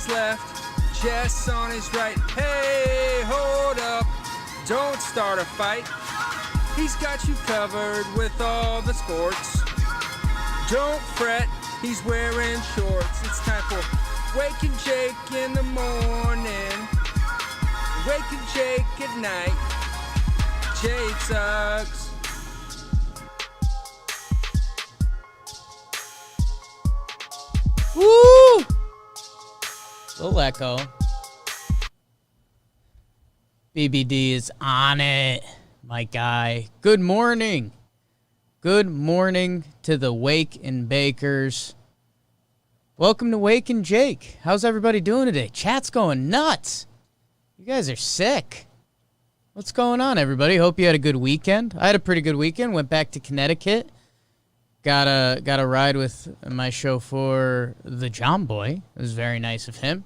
his left, Jess on his right. Hey, hold up, don't start a fight. He's got you covered with all the sports. Don't fret, he's wearing shorts. It's time for Wake and Jake in the morning, Wake and Jake at night. Jake sucks. Woo! Little echo. BBD is on it, my guy. Good morning. Good morning to the Wake and Bakers. Welcome to Wake and Jake. How's everybody doing today? Chat's going nuts. You guys are sick. What's going on, everybody? Hope you had a good weekend. I had a pretty good weekend. Went back to Connecticut. Got a ride with my chauffeur, the Jomboy. It was very nice of him.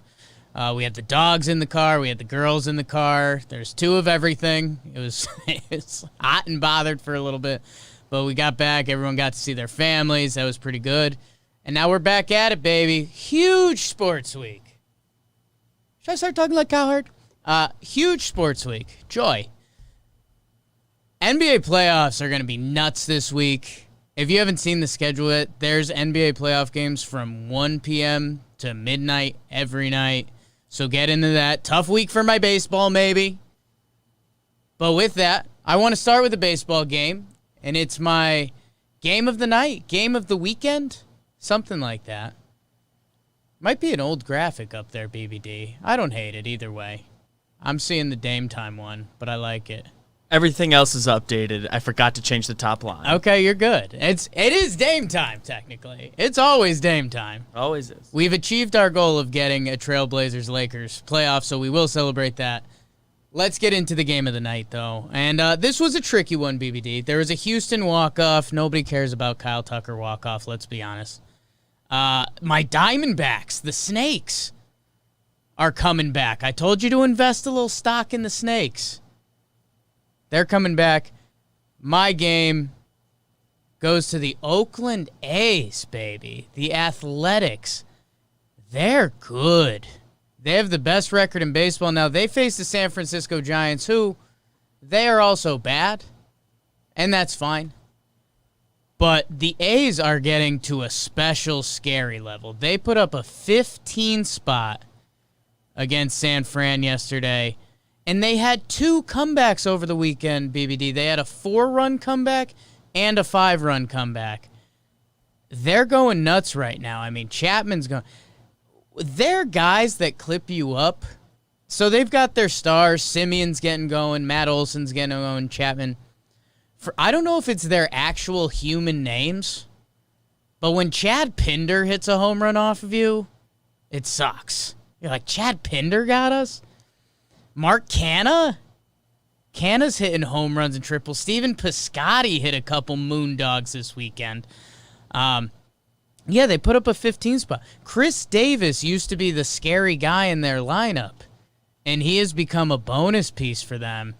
We had the dogs in the car. We had the girls in the car. There's two of everything. It was hot and bothered for a little bit. But we got back. Everyone got to see their families. That was pretty good. And now we're back at it, baby. Huge sports week. Should I start talking like Cowherd? Huge sports week. Joy. NBA playoffs are going to be nuts this week. If you haven't seen the schedule yet, there's NBA playoff games from 1 p.m. to midnight every night. So get into that. Tough week for my baseball, maybe. But with that, I want to start with a baseball game. And it's my game of the night, game of the weekend, something like that. Might be an old graphic up there, BBD. I don't hate it either way. I'm seeing the Dame Time one, but I like it. Everything else is updated. I forgot to change the top line. Okay, you're good. It is Dame Time, technically. It's always Dame Time. Always is. We've achieved our goal of getting a Trailblazers-Lakers playoff, so we will celebrate that. Let's get into the game of the night, though. And this was a tricky one, BBD. There was a Houston walk-off. Nobody cares about Kyle Tucker walk-off, let's be honest. My Diamondbacks, the Snakes, are coming back. I told you to invest a little stock in the Snakes. They're coming back. My game goes to the Oakland A's, baby. The Athletics. They're good. They have the best record in baseball. Now, they face the San Francisco Giants, who they are also bad, and that's fine. But the A's are getting to a special scary level. They put up a 15 spot against San Fran yesterday, and they had two comebacks over the weekend, BBD. They had a 4-run comeback and a 5-run comeback. They're going nuts right now. I mean, Chapman's going. They're guys that clip you up. So they've got their stars. Simeon's getting going. Matt Olson's getting going. Chapman. I don't know if it's their actual human names, but when Chad Pinder hits a home run off of you, it sucks. You're like, Chad Pinder got us? Mark Canha? Canha's hitting home runs and triples. Steven Piscotty hit a couple moondogs this weekend. Yeah, they put up a 15 spot. Chris Davis used to be the scary guy in their lineup, and he has become a bonus piece for them.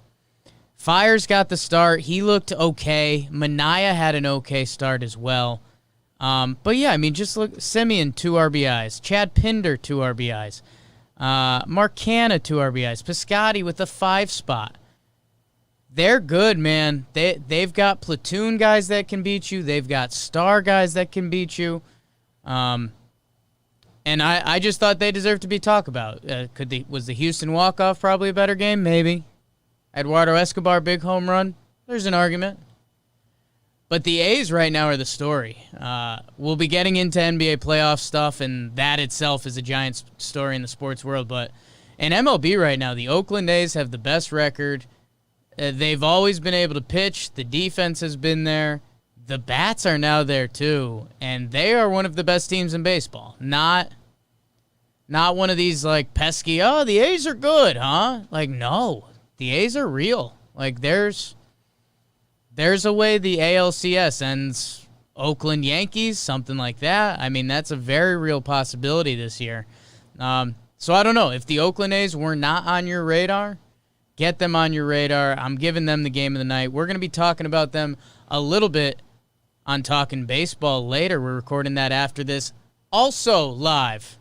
Fire's got the start. He looked okay. Manaea had an okay start as well. But, yeah, I mean, just look. Simeon, 2 RBIs. Chad Pinder, 2 RBIs. Mark Canha, 2 RBIs. Piscotty with a 5 spot. They're good, man. They've got platoon guys that can beat you. They've got star guys that can beat you. And I just thought they deserved to be talked about. Was the Houston walk-off probably a better game? Maybe. Eduardo Escobar, big home run. There's an argument. But the A's right now are the story. We'll be getting into NBA playoff stuff, and that itself is a giant story in the sports world. But in MLB right now, the Oakland A's have the best record. They've always been able to pitch. The defense has been there. The bats are now there too, and they are one of the best teams in baseball. Not one of these like pesky, oh, the A's are good, huh? Like, no, the A's are real. Like, there's a way the ALCS ends Oakland Yankees, something like that. I mean, that's a very real possibility this year. So I don't know. If the Oakland A's were not on your radar, get them on your radar. I'm giving them the game of the night. We're going to be talking about them a little bit on Talking Baseball later. We're recording that after this. Also live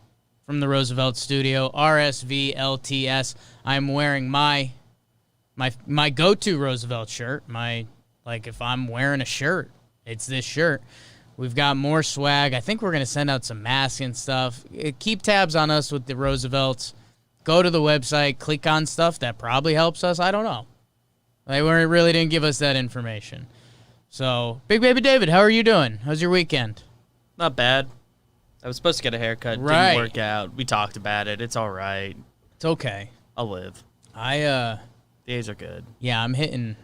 from the Roosevelt Studio, RSVLTS. I'm wearing my go-to Roosevelt shirt. If I'm wearing a shirt, it's this shirt. We've got more swag. I think we're going to send out some masks and stuff. Keep tabs on us with the Roosevelts. Go to the website, click on stuff that probably helps us. I don't know. They really didn't give us that information. So, Big Baby David, how are you doing? How's your weekend? Not bad. I was supposed to get a haircut. Right. Didn't work out. We talked about it. It's all right. It's okay. I'll live. The days are good. Yeah, I'm hitting.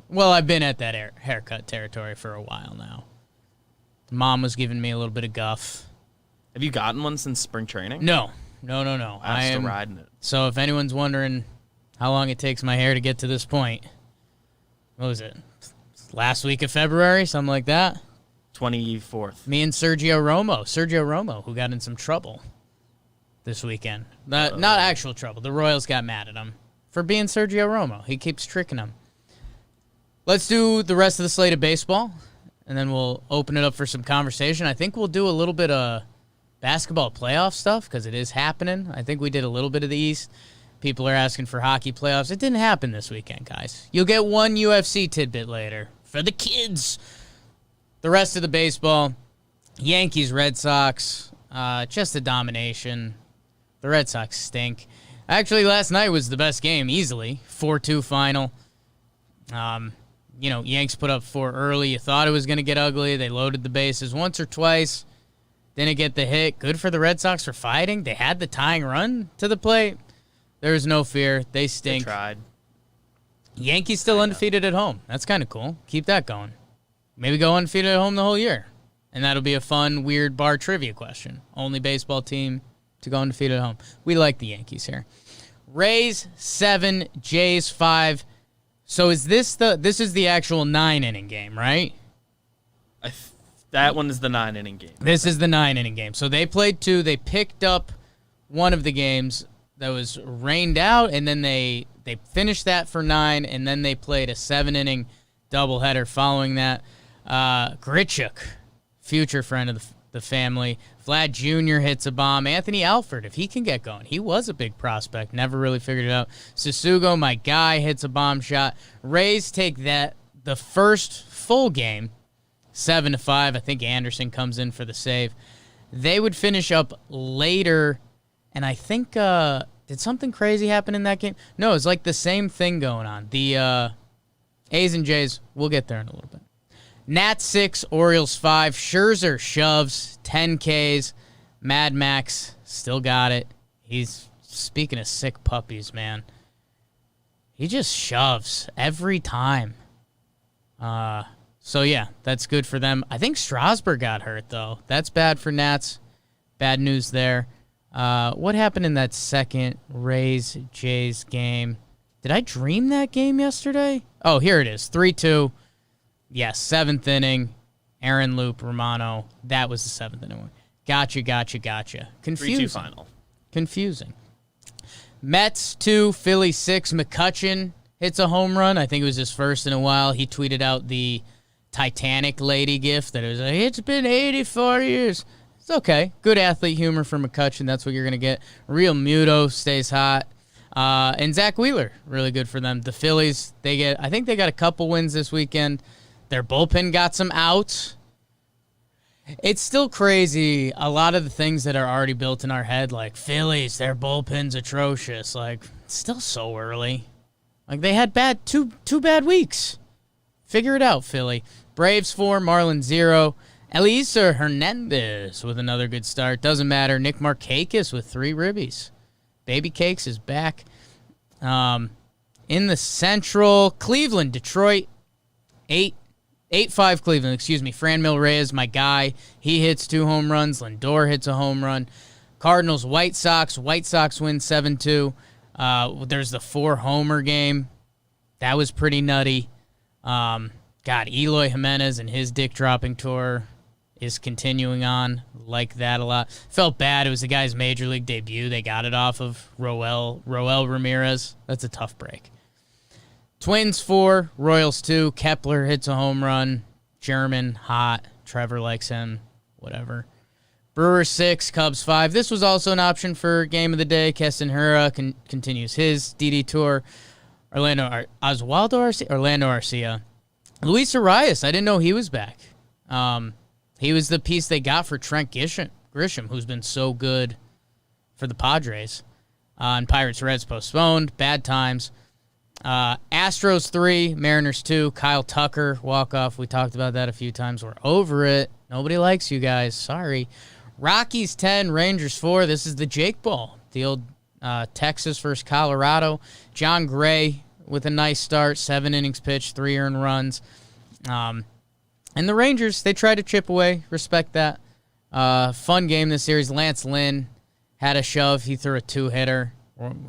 Well, I've been at that haircut territory for a while now. Mom was giving me a little bit of guff. Have you gotten one since spring training? No. I'm still riding it. So if anyone's wondering how long it takes my hair to get to this point, what was it? Last week of February, something like that? 24th. Me and Sergio Romo, who got in some trouble this weekend. Not actual trouble. The Royals got mad at him for being Sergio Romo. He keeps tricking them. Let's do the rest of the slate of baseball, and then we'll open it up for some conversation. I think we'll do a little bit of basketball playoff stuff because it is happening. I think we did a little bit of the East. People are asking for hockey playoffs. It didn't happen this weekend, guys. You'll get one UFC tidbit later for the kids. The rest of the baseball, Yankees, Red Sox, just a domination. The Red Sox stink. Actually, last night was the best game, easily. 4-2 final. Yanks put up 4 early. You thought it was going to get ugly. They loaded the bases once or twice. Didn't get the hit. Good for the Red Sox for fighting. They had the tying run to the plate. There was no fear. They stink. They tried. Yankees still undefeated at home. That's kind of cool. Keep that going. Maybe go undefeated at home the whole year. And that'll be a fun, weird bar trivia question. Only baseball team to go undefeated at home. We like the Yankees here. Rays 7, Jays 5. So is this is the actual 9-inning game, right? That one is the 9-inning game. This is the 9-inning game. So they played 2. They picked up one of the games that was rained out, and then they finished that for 9, and then they played a 7-inning doubleheader following that. Grichuk, future friend of the family. Vlad Jr. hits a bomb. Anthony Alford, if he can get going. He was a big prospect. Never really figured it out. Susugo, my guy, hits a bomb shot. Rays take the first full game, 7-5. I think Anderson comes in for the save. They would finish up later, and I think did something crazy happen in that game? No, it's like the same thing going on. The A's and J's, we'll get there in a little bit. Nats 6, Orioles 5. Scherzer shoves 10 Ks. Mad Max still got it. He's, speaking of sick puppies, man, he just shoves every time. So, yeah, that's good for them. I think Strasburg got hurt, though. That's bad for Nats. Bad news there. What happened in that second Rays-Jays game? Did I dream that game yesterday? Oh, here it is. 3-2. Yes, 7th inning. Aaron Loop, Romano. That was the 7th inning. Gotcha. Confusing. 3-2 final. Confusing. Mets 2, Philly 6. McCutchen hits a home run. I think it was his first in a while. He tweeted out the Titanic lady gif that it was like, it's been 84 years. It's okay. Good athlete humor from McCutchen. That's what you're going to get. Real Muto stays hot. And Zach Wheeler, really good for them. The Phillies, I think they got a couple wins this weekend. Their bullpen got some outs. It's still crazy, a lot of the things that are already built in our head, like Phillies, their bullpen's atrocious. Like, it's still so early. Like, they had two bad weeks. Figure it out, Philly. Braves 4, Marlins 0. Eliezer Hernandez with another good start. Doesn't matter. Nick Markakis with 3 ribbies. Baby Cakes is back. In the Central, Cleveland, Detroit, 8-5 Cleveland, excuse me. Franmil Reyes, my guy. He hits 2 home runs. Lindor hits a home run. Cardinals, White Sox. White Sox win 7-2. There's the 4-homer game. That was pretty nutty. Eloy Jimenez and his dick-dropping tour is continuing on. Like that a lot. Felt bad. It was the guy's major league debut. They got it off of Roel Ramirez. That's a tough break. Twins 4, Royals 2. Kepler hits a home run. German, hot. Trevor likes him. Whatever. Brewers 6, Cubs 5. This was also an option for game of the day. Keston Hura continues his DD tour. Orlando Arcia. Luis Arias, I didn't know he was back. He was the piece they got for Trent Grisham, who's been so good for the Padres. And Pirates Reds postponed. Bad times. Astros 3, Mariners 2, Kyle Tucker, walk-off. We talked about that a few times. We're over it. Nobody likes you guys. Sorry. Rockies 10, Rangers 4. This is the Jake Ball, the old Texas versus Colorado. John Gray with a nice start, 7 innings pitched, 3 earned runs. And the Rangers, they tried to chip away. Respect that. Fun game this series. Lance Lynn had a shove. He threw a 2-hitter.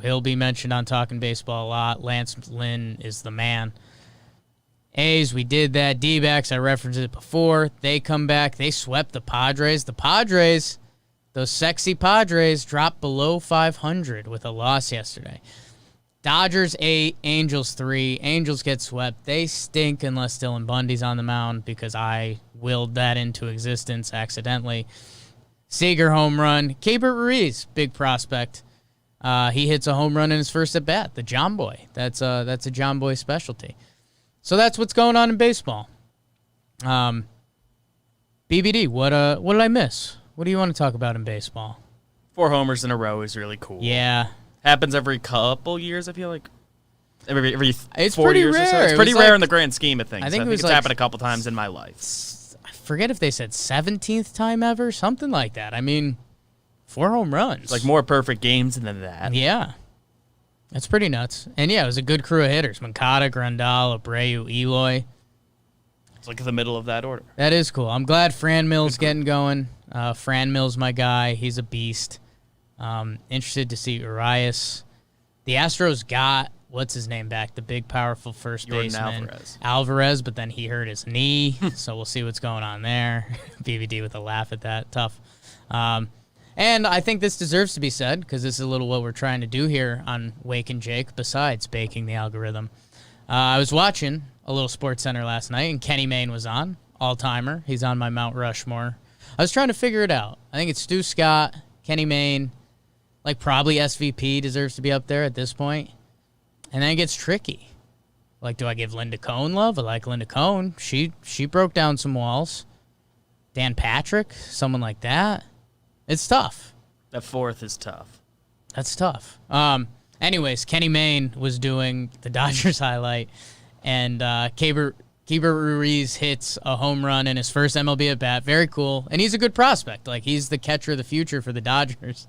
He'll be mentioned on Talking Baseball a lot. Lance Lynn is the man. A's, we did that. D-backs, I referenced it before. They come back. They swept the Padres. The Padres, those sexy Padres, dropped below 500 with a loss yesterday. Dodgers 8, Angels 3. Angels get swept. They stink unless Dylan Bundy's on the mound because I willed that into existence accidentally. Seager home run. Keibert Ruiz, big prospect. He hits a home run in his first at bat. The Jomboy. That's a Jomboy specialty. So that's what's going on in baseball. BBD, what did I miss? What do you want to talk about in baseball? 4 homers in a row is really cool. Yeah. Happens every couple years, I feel like. Every it's 4 pretty years rare. or so. It's pretty rare in the grand scheme of things. I think it's happened a couple times in my life. I forget if they said 17th time ever, something like that. I mean, 4 home runs. Like more perfect games than that. Yeah. That's pretty nuts. And yeah, it was a good crew of hitters. Moncada, Grandal, Abreu, Eloy. It's like the middle of that order. That is cool. I'm glad Fran Mills getting going. Fran Mills, my guy. He's a beast. Interested to see Urias. The Astros got, what's his name back? The big, powerful first baseman. Alvarez, but then he hurt his knee. So we'll see what's going on there. BBD with a laugh at that. Tough. And I think this deserves to be said because this is a little what we're trying to do here on Wake and Jake besides baking the algorithm. I was watching a little Sports Center last night, and Kenny Mayne was on, all-timer. He's on my Mount Rushmore. I was trying to figure it out. I think it's Stu Scott, Kenny Mayne, like probably SVP deserves to be up there at this point. And then it gets tricky. Like, do I give Linda Cohn love? I like Linda Cohn. She broke down some walls. Dan Patrick, someone like that. It's tough. That 4th is tough. That's tough. Anyways, Kenny Mayne was doing the Dodgers highlight, and Keibert Ruiz hits a home run in his first MLB at bat. Very cool, and he's a good prospect. Like he's the catcher of the future for the Dodgers,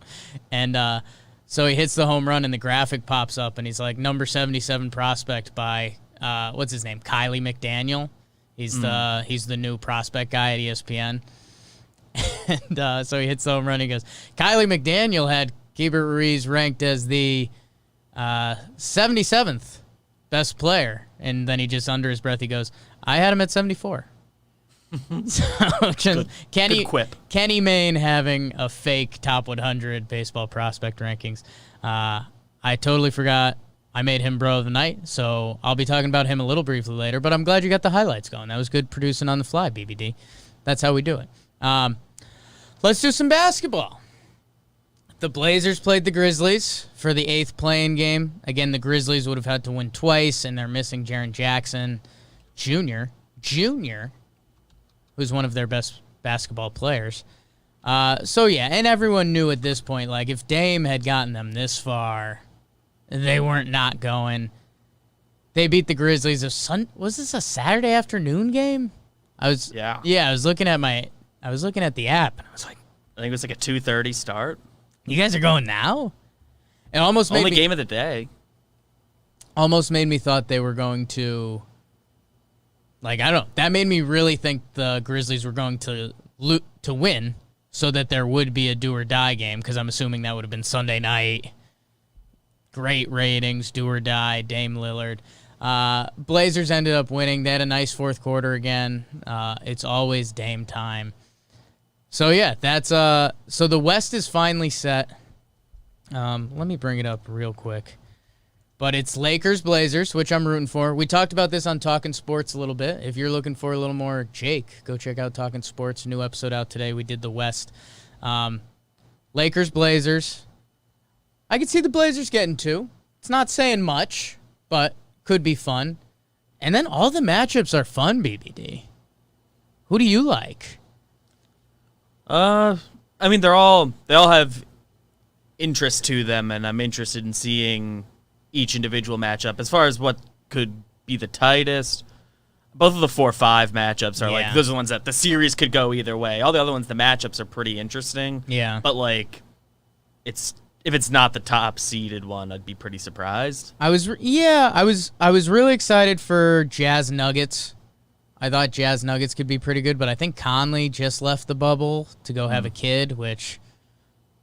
and so he hits the home run, and the graphic pops up, and he's like number 77 prospect by what's his name, Kylie McDaniel. He's the new prospect guy at ESPN. And so he hits the home run. He goes, Kylie McDaniel had Keibert Ruiz ranked as the 77th best player. And then he just, under his breath, he goes, I had him at 74. So good quip. Kenny Mayne having a fake top 100 baseball prospect rankings. I totally forgot I made him bro of the night, so I'll be talking about him a little briefly later, but I'm glad you got the highlights going. That was good producing on the fly, BBD. That's how we do it. Let's do some basketball. The Blazers played the Grizzlies for the 8th play-in game. Again, the Grizzlies would have had to win twice, and they're missing Jaren Jackson Jr., who's one of their best basketball players. So, yeah, and everyone knew at this point, like, if Dame had gotten them this far, they weren't not going. They beat the Grizzlies. Was this a Saturday afternoon game? Yeah, I was looking at the app, and I was like, I think it was like a 2:30 start. You guys are going now? It almost made Only me, game of the day. Almost made me thought they were going to, like, I don't know. That made me really think the Grizzlies were going to win so that there would be a do-or-die game, because I'm assuming that would have been Sunday night. Great ratings, do-or-die, Dame Lillard. Blazers ended up winning. They had a nice fourth quarter again. It's always Dame time. So, yeah, that's so the West is finally set. Let me bring it up real quick. But it's Lakers-Blazers, which I'm rooting for. We talked about this on Talking Sports a little bit. If you're looking for a little more Jake, go check out Talking Sports. New episode out today. We did the West. Lakers, Blazers. I could see the Blazers getting 2. It's not saying much, but could be fun. And then all the matchups are fun, BBD. Who do you like? I mean, they all have interest to them, and I'm interested in seeing each individual matchup. As far as what could be the tightest, both of the 4-5 matchups are like those are the ones that the series could go either way. All the other ones, the matchups are pretty interesting. Yeah, but like, if it's not the top seeded one, I'd be pretty surprised. I was really excited for Jazz Nuggets. I thought Jazz Nuggets could be pretty good, but I think Conley just left the bubble to go have a kid, which,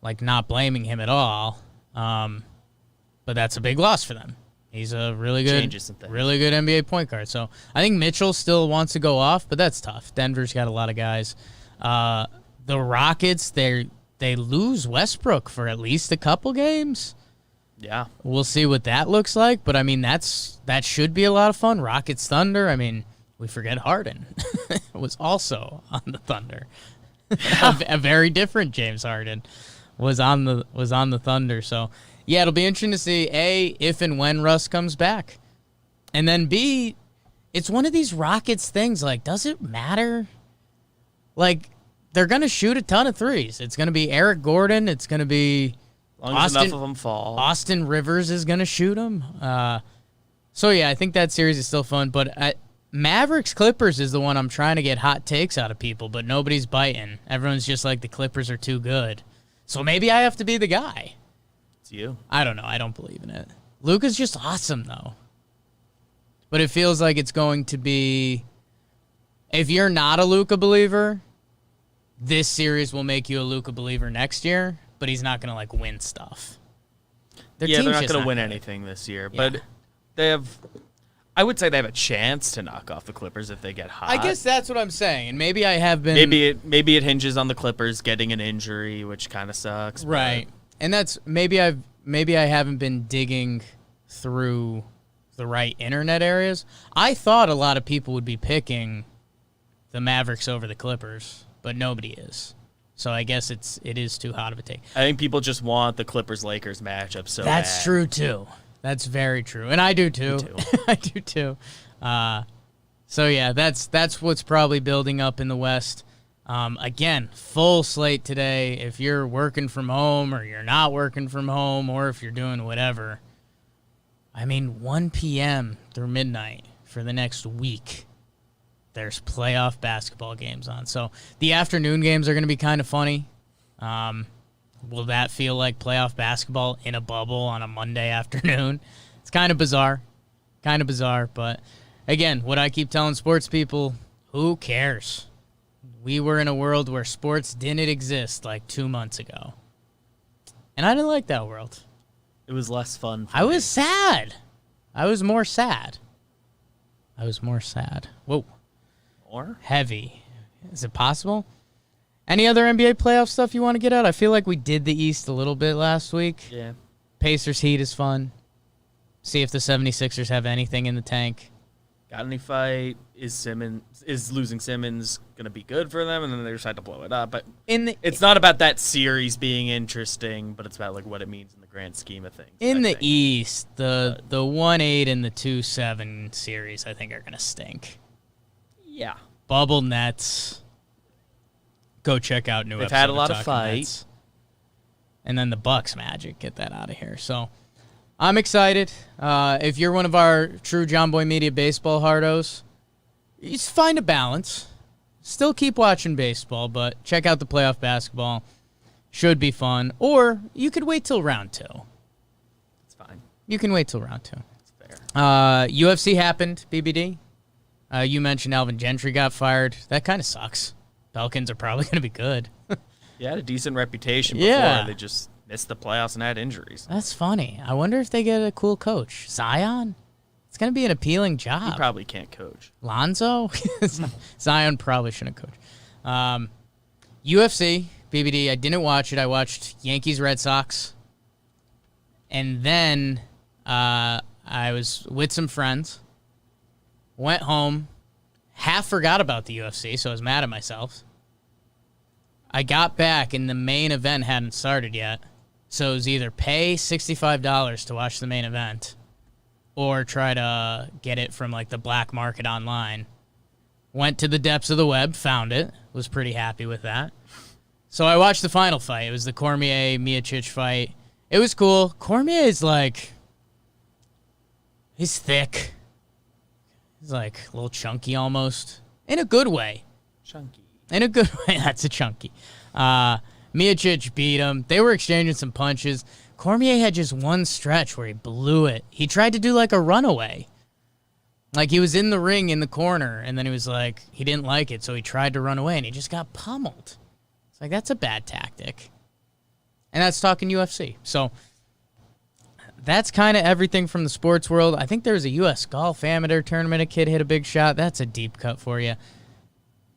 like, not blaming him at all. But that's a big loss for them. He's a really good NBA point guard. So I think Mitchell still wants to go off, but that's tough. Denver's got a lot of guys. The Rockets, they lose Westbrook for at least a couple games. Yeah. We'll see what that looks like, but I mean that should be a lot of fun. Rockets Thunder, I mean, we forget Harden was also on the Thunder. A very different James Harden was on the Thunder. So yeah, it'll be interesting to see A, if and when Russ comes back. And then B, it's one of these Rockets things, like, does it matter? Like, they're going to shoot a ton of threes. It's going to be Eric Gordon. It's going to be as long as enough of them fall. Austin Rivers is going to shoot them. So, yeah, I think that series is still fun. But Mavericks Clippers is the one I'm trying to get hot takes out of people, but nobody's biting. Everyone's just like, the Clippers are too good. So maybe I have to be the guy. It's you. I don't know. I don't believe in it. Luka's just awesome, though. But it feels like it's going to be, if you're not a Luka believer, this series will make you a Luka believer next year, but he's not going to, like, win stuff. They're not going to win anything this year, but I would say they have a chance to knock off the Clippers if they get hot. I guess that's what I'm saying, and maybe I have been. Maybe it hinges on the Clippers getting an injury, which kind of sucks. Right, and that's maybe I haven't been digging through the right internet areas. I thought a lot of people would be picking the Mavericks over the Clippers, but nobody is. So I guess it is too hot of a take. I think people just want the Clippers-Lakers matchup so That's bad. true, too. That's very true. And I do, too. I do, too. So, yeah, that's what's probably building up in the West. Again, full slate today. If you're working from home or you're not working from home or if you're doing whatever, I mean, 1 p.m. through midnight for the next week, there's playoff basketball games on. So the afternoon games are going to be kind of funny. Will that feel like playoff basketball in a bubble on a Monday afternoon? It's kind of bizarre. But, again, what I keep telling sports people, who cares? We were in a world where sports didn't exist like 2 months ago. And I didn't like that world. It was less fun for I me. was sad. I was more sad. Whoa. Or? Heavy. Is it possible? Any other NBA playoff stuff you want to get out? I feel like we did the East a little bit last week. Yeah. Pacers Heat is fun. See if the 76ers have anything in the tank. Got any fight? Is losing Simmons going to be good for them? And then they decide to blow it up. But it's not about that series being interesting, but it's about like what it means in the grand scheme of things. In the East, the 1-8 and the 2-7 series, I think, are going to stink. Yeah. Bubble Nets. Go check out new episode. They've had a lot of Talking fight. Nets. And then the Bucks Magic. Get that out of here. So I'm excited. If you're one of our true Jomboy Media baseball hardos, you just find a balance. Still keep watching baseball, but check out the playoff basketball. Should be fun. Or you could wait till round 2. It's fine. You can wait till round 2. It's fair. UFC happened, BBD. You mentioned Alvin Gentry got fired. That kind of sucks. Pelicans are probably going to be good. Yeah, had a decent reputation before. Yeah. They just missed the playoffs and had injuries. That's funny. I wonder if they get a cool coach. Zion? It's going to be an appealing job. He probably can't coach. Lonzo? Zion probably shouldn't coach. UFC, BBD, I didn't watch it. I watched Yankees Red Sox. And then I was with some friends. Went home. Half forgot about the UFC, so I was mad at myself. I got back and the main event hadn't started yet. So it was either pay $65 to watch the main event or try to get it from like the black market online. Went to the depths of the web, found it, was pretty happy with that. So I watched the final fight. It was the Cormier-Miocic fight. It was cool. Cormier is like, he's thick. He's like a little chunky almost. In a good way. Chunky. In a good way. That's a chunky. Miocic beat him. They were exchanging some punches. Cormier had just one stretch where he blew it. He tried to do like a runaway. Like he was in the ring in the corner, and then he was like, he didn't like it, so he tried to run away, and he just got pummeled. It's like, that's a bad tactic. And that's talking UFC. So that's kind of everything from the sports world. I think there was a U.S. Golf Amateur Tournament. A kid hit a big shot. That's a deep cut for you.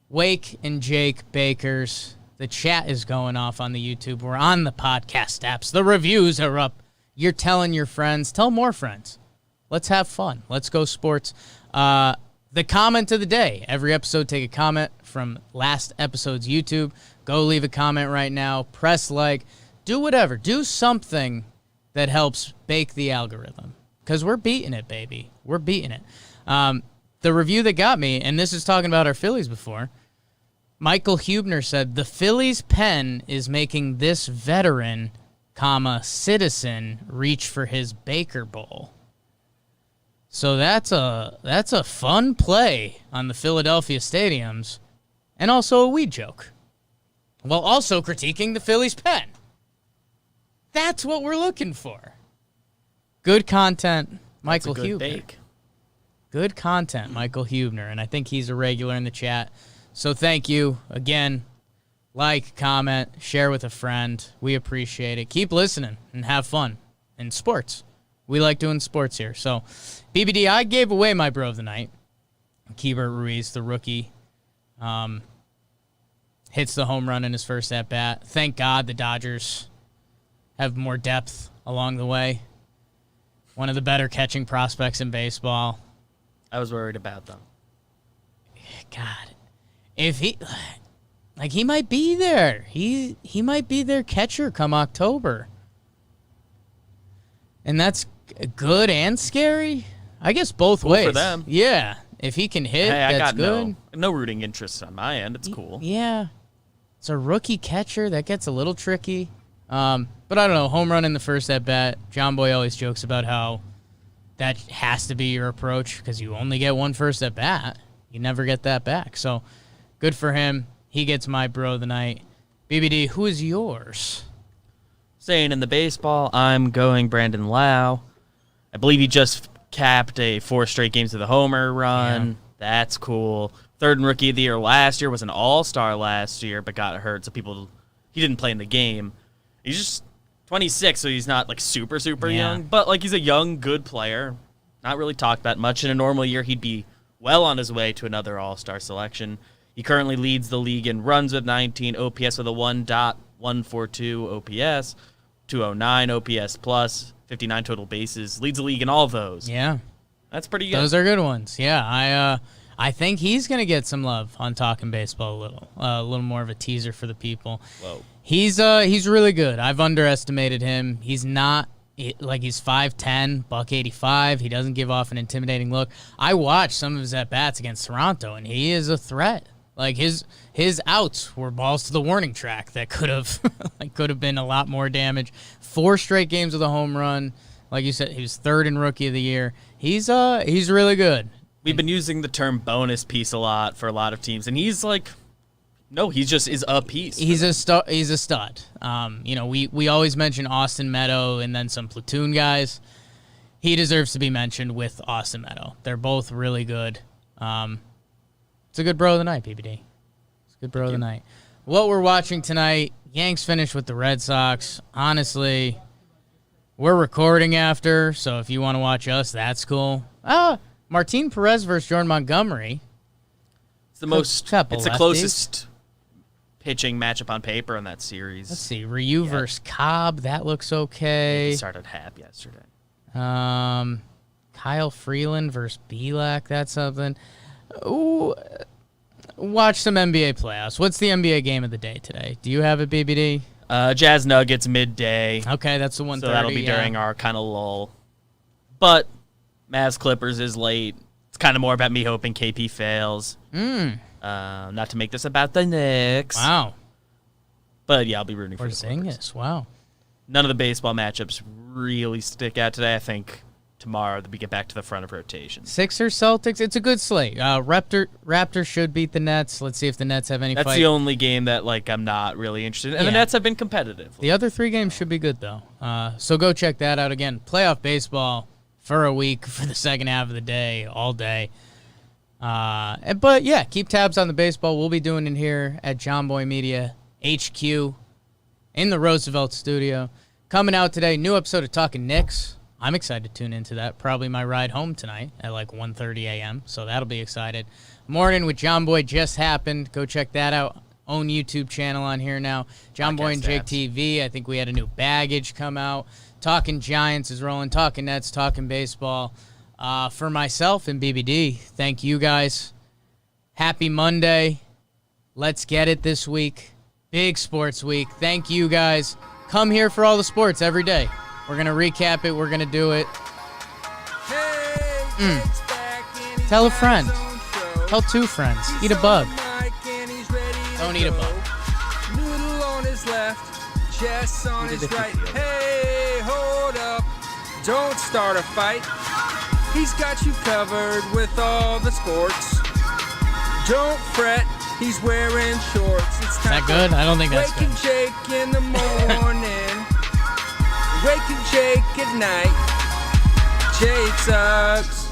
Wake and Jake Bakers. The chat is going off on the YouTube. We're on the podcast apps. The reviews are up. You're telling your friends. Tell more friends. Let's have fun. Let's go sports. The comment of the day. Every episode, take a comment from last episode's YouTube. Go leave a comment right now. Press like. Do whatever. Do something that helps bake the algorithm. Because we're beating it, baby. We're beating it. The review that got me, and this is talking about our Phillies before, Michael Hubner said, the Phillies pen is making this veteran, citizen, reach for his Baker Bowl. So that's a fun play on the Philadelphia stadiums, and also a weed joke, while also critiquing the Phillies pen. That's what we're looking for. Good content, Michael Hubner. Bake. Good content, Michael Hubner, and I think he's a regular in the chat. So thank you again. Like, comment, share with a friend. We appreciate it. Keep listening and have fun in sports. We like doing sports here. So, BBD, I gave away my bro of the night. Keibert Ruiz, the rookie, hits the home run in his first at-bat. Thank God the Dodgers have more depth along the way. One of the better catching prospects in baseball. I was worried about them. God. If he might be there. He might be their catcher come October. And that's good and scary. I guess both ways. For them. Yeah. If he can hit, Hey, I that's got good. no rooting interest on my end. It's cool. Yeah. It's a rookie catcher. That gets a little tricky. But I don't know. Home run in the first at-bat. Jomboy always jokes about how that has to be your approach because you only get one first at-bat. You never get that back. So, good for him. He gets my bro of the night. BBD, who is yours? Staying in the baseball, I'm going Brandon Lau. I believe he just capped a 4 straight games to the homer run. Yeah. That's cool. Third in Rookie of the Year last year, was an all-star last year, but got hurt, so he didn't play in the game. He's just 26, so he's not like super young, but like he's a young, good player. Not really talked about much. In a normal year, he'd be well on his way to another all-star selection. He currently leads the league in runs with 19, OPS with a 1.142 OPS, 209 OPS plus, 59 total bases. Leads the league in all those. Yeah. That's pretty good. Those are good ones. Yeah, I think he's going to get some love on Talking Baseball a little more of a teaser for the people. Whoa. He's really good. I've underestimated him. He's not he's 5'10", $185. He doesn't give off an intimidating look. I watched some of his at-bats against Toronto, and he is a threat. Like his outs were balls to the warning track that could have been a lot more damage. 4 straight games with a home run. Like you said, he was third in Rookie of the Year. He's really good. We've been using the term bonus piece a lot for a lot of teams, and he's like, no, he just is a piece. He's a stud. We always mention Austin Meadow and then some platoon guys. He deserves to be mentioned with Austin Meadow. They're both really good. It's a good bro of the night, PBD. It's a good bro of the night. What we're watching tonight, Yanks finished with the Red Sox. Honestly, we're recording after, so if you want to watch us, that's cool. Martin Perez versus Jordan Montgomery. It's the closest pitching matchup on paper in that series. Let's see, Ryu versus Cobb. That looks okay. He started Hap yesterday. Kyle Freeland versus Belak. That's something. Ooh, watch some NBA playoffs. What's the NBA game of the day today? Do you have a BBD? Jazz Nuggets midday. Okay, that's the 1:30. So that'll be during our kind of lull. But Mavs Clippers is late. It's kind of more about me hoping KP fails. Not to make this about the Knicks. Wow. But yeah, I'll be rooting for the Clippers. Porzingis. Wow. None of the baseball matchups really stick out today. I think tomorrow we get back to the front of rotation. Sixers, Celtics. It's a good slate. Raptors should beat the Nets. Let's see if the Nets have any That's fight. the only game that I'm not really interested in. And Yeah. the Nets have been competitive. The other 3 games should be good, though. So go check that out. Again, playoff baseball for a week for the second half of the day, all day. But, yeah, keep tabs on the baseball. We'll be doing it here at Jomboy Media HQ in the Roosevelt studio. Coming out today, new episode of Talking Knicks. I'm excited to tune into that. Probably my ride home tonight at 1:30 a.m., so that'll be excited. Morning with Jomboy just happened. Go check that out. Own YouTube channel on here now. Jomboy and Jake TV. I think we had a new baggage come out. Talking Giants is rolling. Talking Nets. Talking baseball. For myself and BBD, thank you guys. Happy Monday. Let's get it this week. Big sports week. Thank you guys. Come here for all the sports every day. We're going to recap it. We're going to do it. Tell a friend. Tell 2 friends. Eat a bug. Don't eat a bug. Noodle on his left, Jess on his right. Hey, hold up. Don't start a fight. He's got you covered with all the sports. Don't fret. He's wearing shorts. It's time. Is that good? I don't think that's Waking good. Jake in the morning. Waking Jake at night. Jake sucks.